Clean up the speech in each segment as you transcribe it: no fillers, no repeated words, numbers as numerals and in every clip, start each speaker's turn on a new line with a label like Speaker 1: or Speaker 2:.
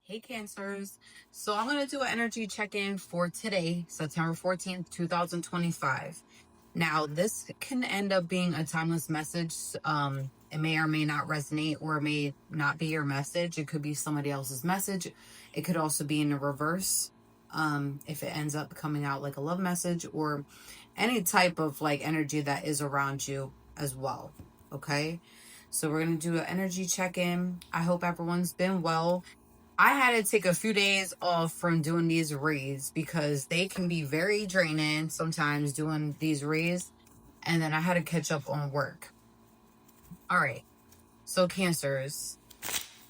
Speaker 1: Hey Cancers. So I'm going to do an energy check-in for today, September 14th, 2025. Now, this can end up being a timeless message. It may or may not resonate, or it may not be your message. It could be somebody else's message. It could also be in the reverse. If it ends up coming out like a love message or any type of like energy that is around you as well. Okay. So we're going to do an energy check-in. I hope everyone's been well. I had to take a few days off from doing these reads because they can be very draining sometimes doing these reads. And then I had to catch up on work. All right. So, Cancers,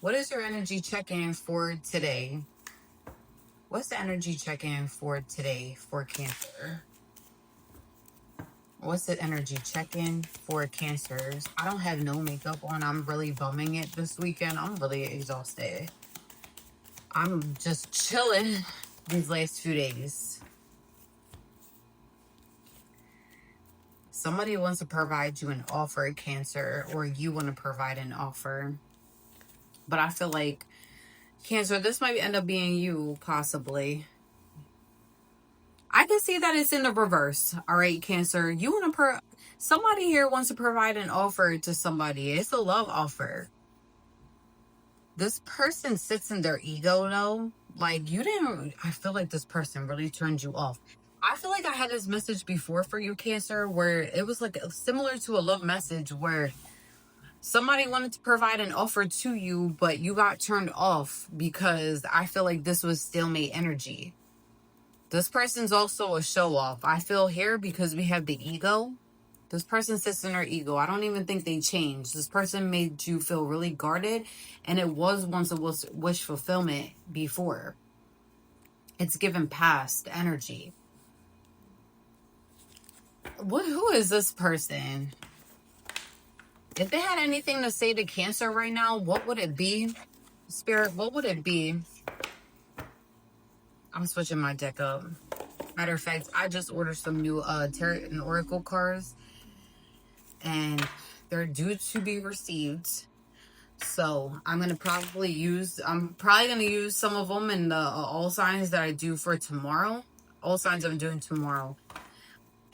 Speaker 1: what is your energy check in for today? What's the energy check in for today for Cancer? What's the energy check in for Cancers? I don't have no makeup on. I'm really bumming it this weekend. I'm really exhausted. I'm just chilling these last few days. Somebody wants to provide you an offer, Cancer, or you want to provide an offer. But I feel like, Cancer, this might end up being you, possibly. I can see that it's in the reverse. All right, Cancer. You want to somebody here wants to provide an offer to somebody. It's a love offer. This person sits in their ego, though. Like, I feel like this person really turned you off. I feel like I had this message before for you, Cancer, where it was like similar to a love message where somebody wanted to provide an offer to you, but you got turned off because I feel like this was stalemate energy. This person's also a show off. I feel here because we have the ego. This person sits in their ego. I don't even think they changed. This person made you feel really guarded, and it was once a wish fulfillment before. It's given past energy. Who is this person? If they had anything to say to Cancer right now, what would it be? Spirit, what would it be? I'm switching my deck up. Matter of fact, I just ordered some new tarot and oracle cards, and they're due to be received. So I'm probably gonna use some of them in the all signs that I do for tomorrow. All signs I'm doing tomorrow,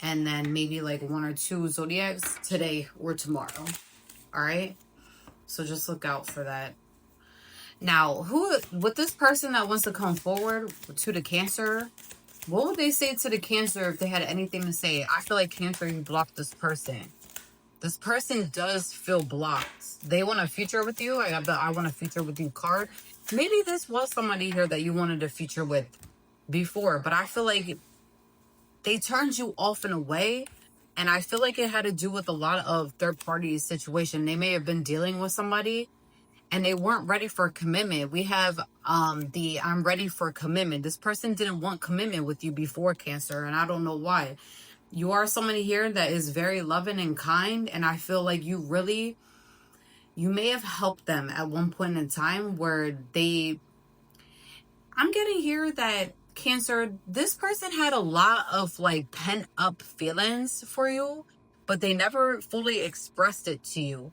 Speaker 1: and then maybe like 1 or 2 zodiacs today or tomorrow. All right. So just look out for that. Now, with this person that wants to come forward to the Cancer, what would they say to the Cancer if they had anything to say? I feel like Cancer, you blocked this person. This person does feel blocked. They want a future with you. I got the I want a future with you card. Maybe this was somebody here that you wanted a future with before, but I feel like they turned you off in a way. And I feel like it had to do with a lot of third party situation. They may have been dealing with somebody and they weren't ready for commitment. We have the I'm ready for commitment. This person didn't want commitment with you before, Cancer, and I don't know why. You are somebody here that is very loving and kind, and I feel like you may have helped them at one point in time where I'm getting here that, Cancer, this person had a lot of like pent up feelings for you, but they never fully expressed it to you.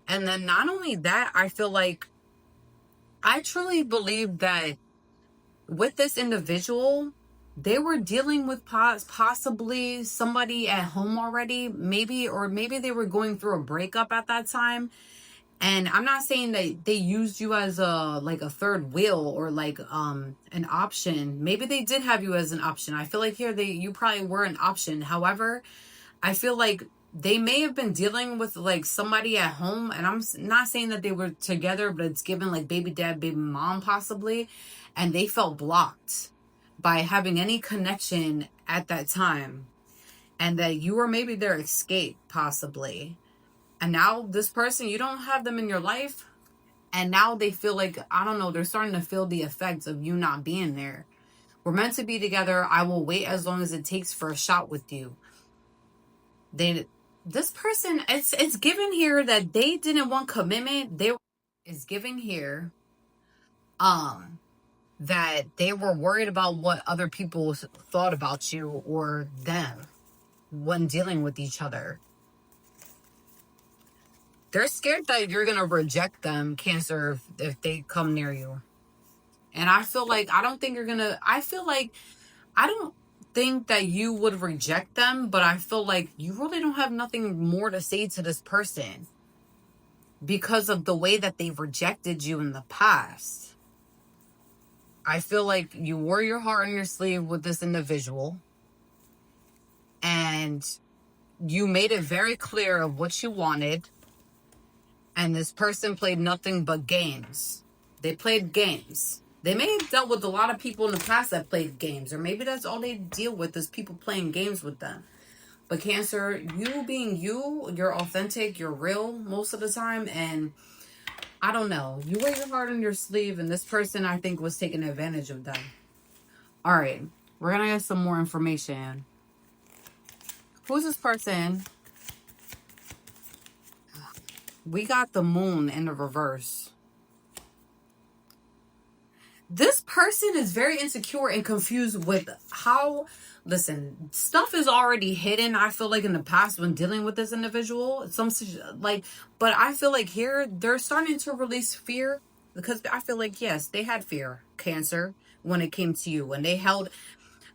Speaker 1: And then not only that, I feel like I truly believe that with this individual, they were dealing with possibly somebody at home already, maybe they were going through a breakup at that time. And I'm not saying that they used you as a third wheel or like an option. Maybe they did have you as an option. I feel like here you probably were an option. However, I feel like they may have been dealing with like somebody at home, and I'm not saying that they were together, but it's given like baby dad, baby mom possibly, and they felt blocked by having any connection at that time, and that you were maybe their escape possibly. And now this person, you don't have them in your life, and now they feel like, I don't know, they're starting to feel the effects of you not being there. We're meant to be together. I will wait as long as it takes for a shot with you. This person, it's given here that they didn't want commitment. It's given here that they were worried about what other people thought about you or them when dealing with each other. They're scared that you're gonna reject them, Cancer, if they come near you. And I feel like, I don't think you're gonna, I feel like, I don't think that you would reject them, but I feel like you really don't have nothing more to say to this person because of the way that they've rejected you in the past. I feel like you wore your heart on your sleeve with this individual, and you made it very clear of what you wanted, and this person played nothing but games. They played games. They may have dealt with a lot of people in the past that played games, or maybe that's all they deal with is people playing games with them. But Cancer, you being you, you're authentic, you're real most of the time, and I don't know. You wear your heart on your sleeve, and this person, I think, was taking advantage of them. All right, we're gonna get some more information. Who's this person? We got the moon in the reverse. This person is very insecure and confused with how, listen, stuff is already hidden. I feel like in the past when dealing with this individual, but I feel like here they're starting to release fear, because I feel like, yes, they had fear, Cancer, when it came to you, and they held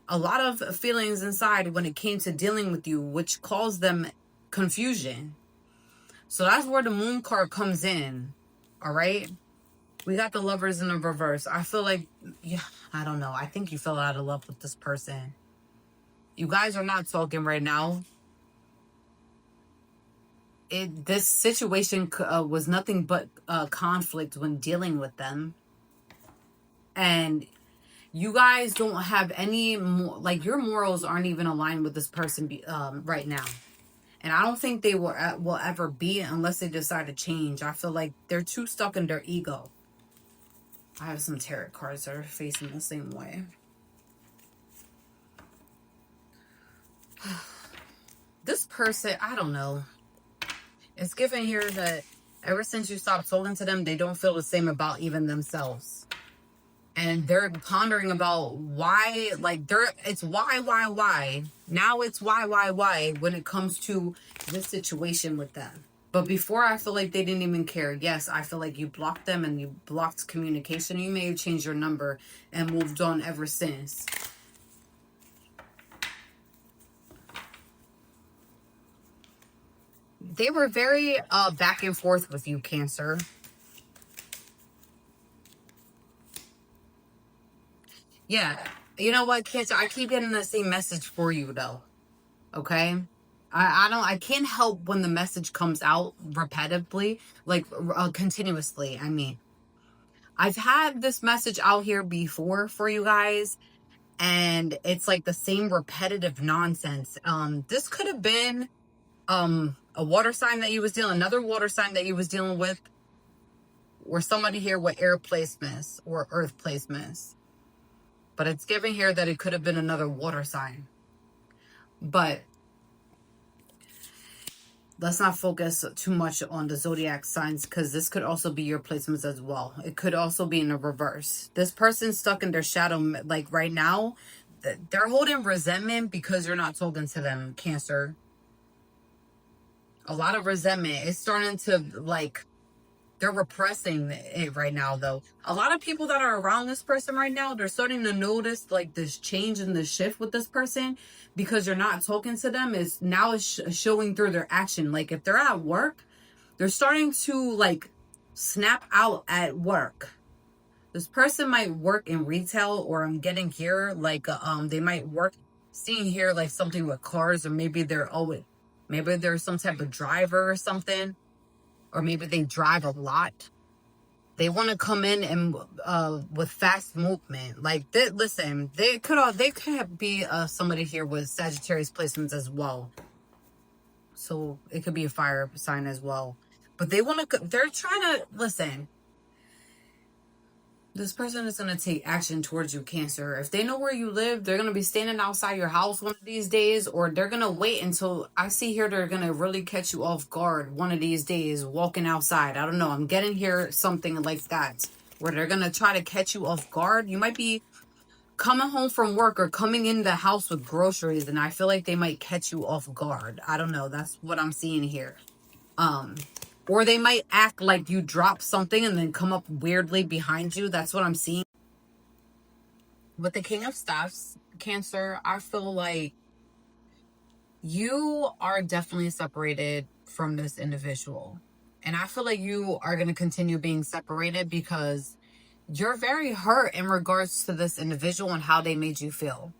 Speaker 1: a lot of feelings inside when it came to dealing with you, which caused them confusion. So that's where the moon card comes in. All right. We got the Lovers in the reverse. I feel like, yeah, I don't know. I think you fell out of love with this person. You guys are not talking right now. This situation was nothing but conflict when dealing with them. And you guys don't have any more, like, your morals aren't even aligned with this person right now. And I don't think they will ever be unless they decide to change. I feel like they're too stuck in their ego. I have some tarot cards that are facing the same way. This person, I don't know. It's given here that ever since you stopped talking to them, they don't feel the same about even themselves. And they're pondering about why, like, it's why. Now it's why when it comes to this situation with them. But before, I feel like they didn't even care. Yes, I feel like you blocked them and you blocked communication. You may have changed your number and moved on ever since. They were very back and forth with you, Cancer. Yeah. You know what, Cancer? I keep getting the same message for you, though. Okay? I can't help when the message comes out repetitively, like continuously. I mean, I've had this message out here before for you guys, and it's like the same repetitive nonsense. This could have been a water sign that you was dealing, another water sign that you was dealing with, or somebody here with air placements or earth placements. But it's giving here that it could have been another water sign. But let's not focus too much on the zodiac signs, because this could also be your placements as well. It could also be in the reverse. This person's stuck in their shadow, like right now. They're holding resentment because you're not talking to them, Cancer. A lot of resentment. It's starting to, like, they're repressing it right now, though. A lot of people that are around this person right now, they're starting to notice, like, this change and this shift with this person, because you're not talking to them. Is now is showing through their action. Like, if they're at work, they're starting to, like, snap out at work. This person might work in retail, or I'm getting here, like, they might work, seeing here, like, something with cars, or maybe maybe they're some type of driver or something. Or maybe they drive a lot. They want to come in and with fast movement. Like, listen, they could be somebody here with Sagittarius placements as well. So it could be a fire sign as well. But they're trying to, listen, this person is going to take action towards you, Cancer. If they know where you live, they're going to be standing outside your house one of these days, or they're going to wait until, I see here, they're going to really catch you off guard one of these days, walking outside. I don't know. I'm getting here something like that, where they're going to try to catch you off guard. You might be coming home from work or coming in the house with groceries, and I feel like they might catch you off guard. I don't know. That's what I'm seeing here. Or they might act like you dropped something and then come up weirdly behind you. That's what I'm seeing. with the King of Staffs, Cancer, I feel like you are definitely separated from this individual. And I feel like you are going to continue being separated because you're very hurt in regards to this individual and how they made you feel.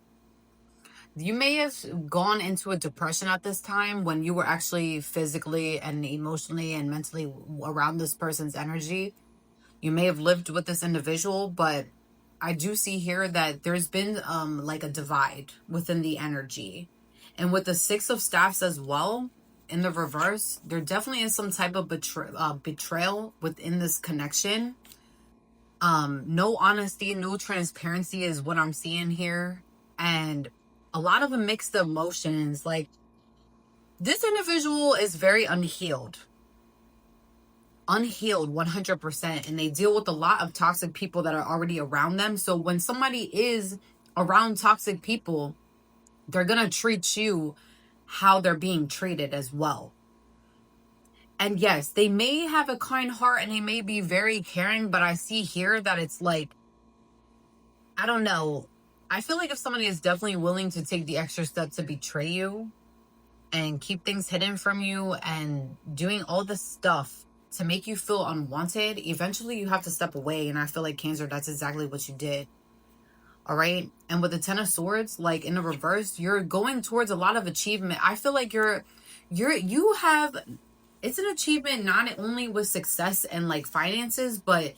Speaker 1: You may have gone into a depression at this time when you were actually physically and emotionally and mentally around this person's energy. You may have lived with this individual, but I do see here that there's been like a divide within the energy. And with the Six of Staffs as well, in the reverse, there definitely is some type of betrayal within this connection. No honesty, no transparency is what I'm seeing here. And a lot of mixed emotions. Like, this individual is very unhealed 100%, and they deal with a lot of toxic people that are already around them. So when somebody is around toxic people, they're gonna treat you how they're being treated as well. And yes, they may have a kind heart and they may be very caring, but I see here that it's like, I don't know, I feel like if somebody is definitely willing to take the extra step to betray you and keep things hidden from you and doing all this stuff to make you feel unwanted, eventually you have to step away. And I feel like, Cancer, that's exactly what you did. All right. And with the Ten of Swords, like in the reverse, you're going towards a lot of achievement. I feel like you have, it's an achievement not only with success and like finances, but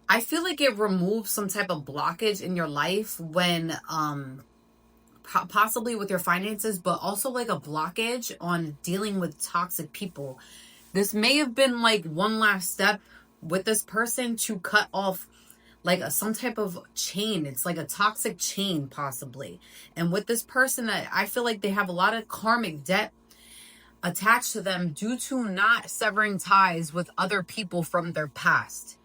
Speaker 1: I feel like it removes some type of blockage in your life when possibly with your finances, but also like a blockage on dealing with toxic people. This may have been like one last step with this person to cut off like some type of chain. It's like a toxic chain possibly. And with this person, that I feel like they have a lot of karmic debt attached to them due to not severing ties with other people from their past.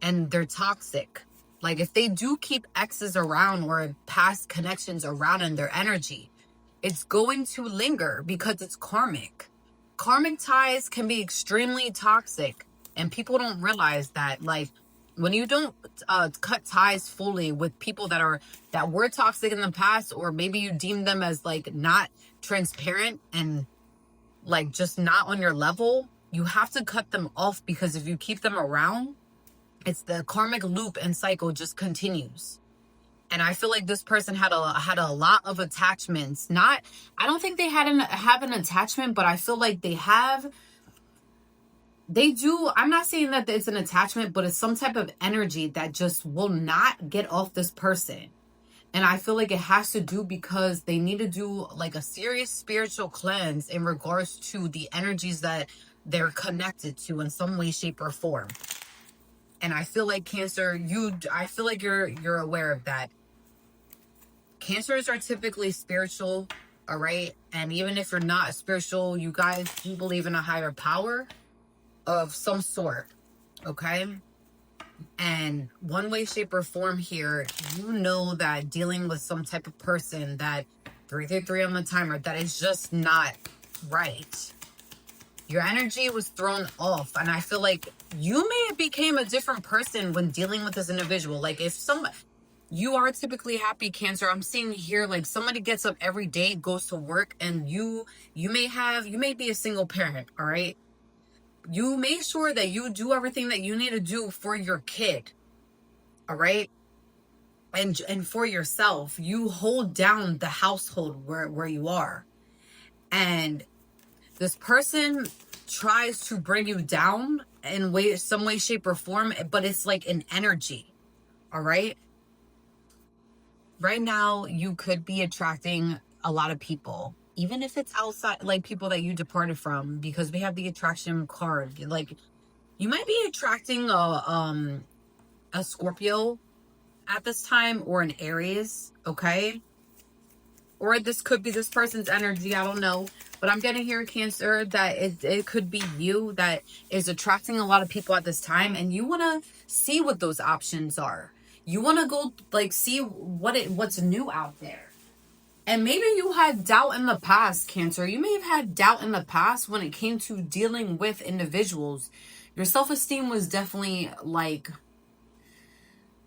Speaker 1: And they're toxic. Like, if they do keep exes around or past connections around in their energy, it's going to linger because it's karmic. Karmic ties can be extremely toxic, and people don't realize that. Like, when you don't cut ties fully with people that were toxic in the past, or maybe you deem them as like not transparent and like just not on your level, you have to cut them off, because if you keep them around, it's the karmic loop and cycle just continues. And I feel like this person had a lot of attachments. I don't think they have an attachment, but I feel like they do. I'm not saying that it's an attachment, but it's some type of energy that just will not get off this person. And I feel like it has to do because they need to do like a serious spiritual cleanse in regards to the energies that they're connected to in some way, shape, or form. And I feel like, Cancer, I feel like you're aware of that. Cancers are typically spiritual, all right? And even if you're not spiritual, you guys do believe in a higher power of some sort, okay? And one way, shape, or form here, you know that dealing with some type of person that 333 on the timer, that is just not right. Your energy was thrown off, and I feel like you may have became a different person when dealing with this individual. Like, if you are typically happy, Cancer. I'm seeing here like somebody gets up every day, goes to work, and you may be a single parent, all right? You make sure that you do everything that you need to do for your kid, all right? And for yourself, you hold down the household where you are. And this person tries to bring you down in some way, shape, or form, but it's like an energy. All right. Right now, you could be attracting a lot of people, even if it's outside, like people that you departed from, because we have the attraction card. Like, you might be attracting a Scorpio at this time, or an Aries. Okay. Or this could be this person's energy. I don't know. But I'm getting here, Cancer, that it could be you that is attracting a lot of people at this time. And you want to see what those options are. You want to go like see what's new out there. And maybe you had doubt in the past, Cancer. You may have had doubt in the past when it came to dealing with individuals. Your self-esteem was definitely like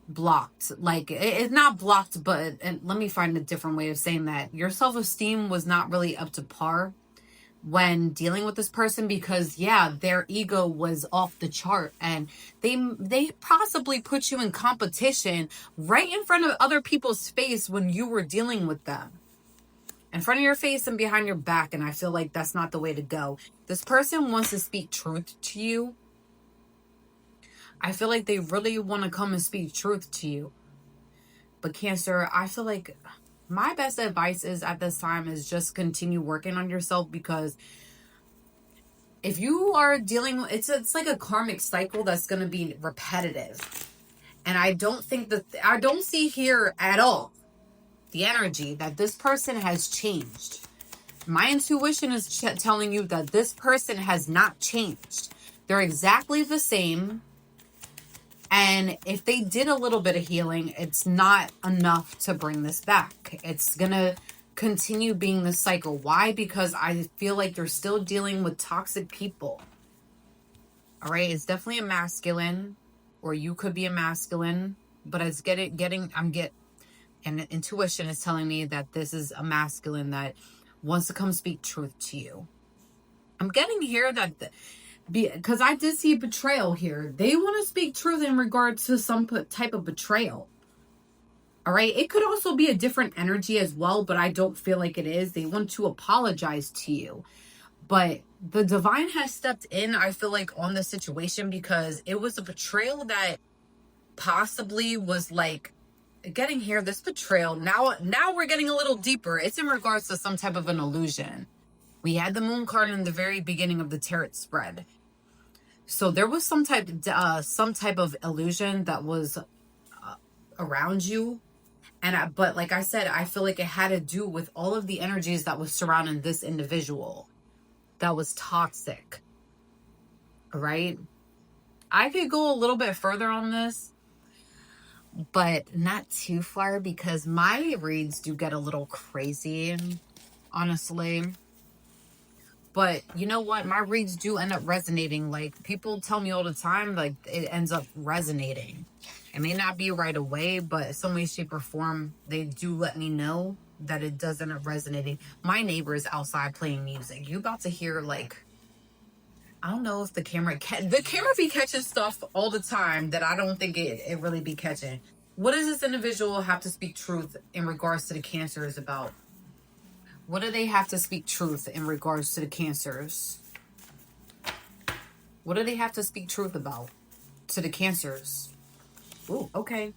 Speaker 1: blocked. Like, it's not blocked, but and let me find a different way of saying that. Your self-esteem was not really up to par when dealing with this person, because yeah, their ego was off the chart, and they possibly put you in competition right in front of other people's face when you were dealing with them, in front of your face and behind your back. And I feel like that's not the way to go. This person wants to speak truth to you. I feel like they really want to come and speak truth to you. But Cancer, I feel like my best advice is at this time is just continue working on yourself, because if you are dealing, it's like a karmic cycle that's going to be repetitive. And I don't see here at all the energy that this person has changed. My intuition is telling you that this person has not changed. They're exactly the same. And if they did a little bit of healing, it's not enough to bring this back. It's going to continue being the cycle. Why? Because I feel like you're still dealing with toxic people. All right. It's definitely a masculine, or you could be a masculine, but it's and intuition is telling me that this is a masculine that wants to come speak truth to you. I'm getting here that because I did see betrayal here. They want to speak truth in regards to some type of betrayal. All right. It could also be a different energy as well, but I don't feel like it is. They want to apologize to you. But the divine has stepped in, I feel like, on the situation, because it was a betrayal that possibly was like, getting here, this betrayal. Now we're getting a little deeper. It's in regards to some type of an illusion. We had the moon card in the very beginning of the tarot spread. So there was some type of illusion that was around you. But like I said, I feel like it had to do with all of the energies that was surrounding this individual that was toxic. All right. I could go a little bit further on this, but not too far, because my reads do get a little crazy, honestly. But you know what? My reads do end up resonating. Like, people tell me all the time, like, it ends up resonating. It may not be right away, but some way, shape, or form, they do let me know that it does end up resonating. My neighbor is outside playing music. You about to hear, like, I don't know if the camera be catching stuff all the time that I don't think it really be catching. What does this individual have to speak truth in regards to the Cancers about? What do they have to speak truth in regards to the Cancers? What do they have to speak truth about to the Cancers? Ooh, okay.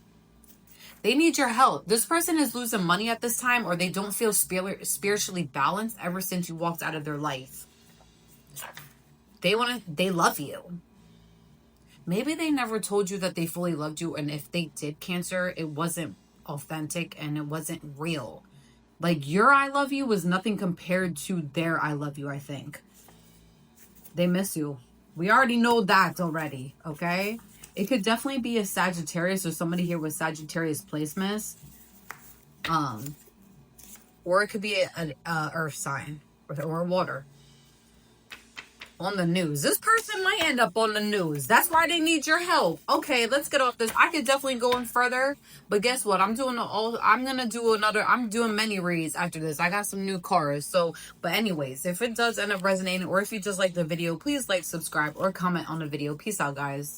Speaker 1: They need your help. This person is losing money at this time, or they don't feel spiritually balanced ever since you walked out of their life. They love you. Maybe they never told you that they fully loved you, and if they did, Cancer, it wasn't authentic and it wasn't real. Like, your I love you was nothing compared to their I love you, I think. They miss you. We already know that already, okay? It could definitely be a Sagittarius, or somebody here with Sagittarius placements. Or it could be an earth sign or water. On the news. This person might end up on the news. That's why they need your help. Okay, let's get off this. I could definitely go in further, but guess what? I'm doing many reads after this. I got some new cards. So, but anyways, if it does end up resonating, or if you just like the video, please like, subscribe, or comment on the video. Peace out, guys.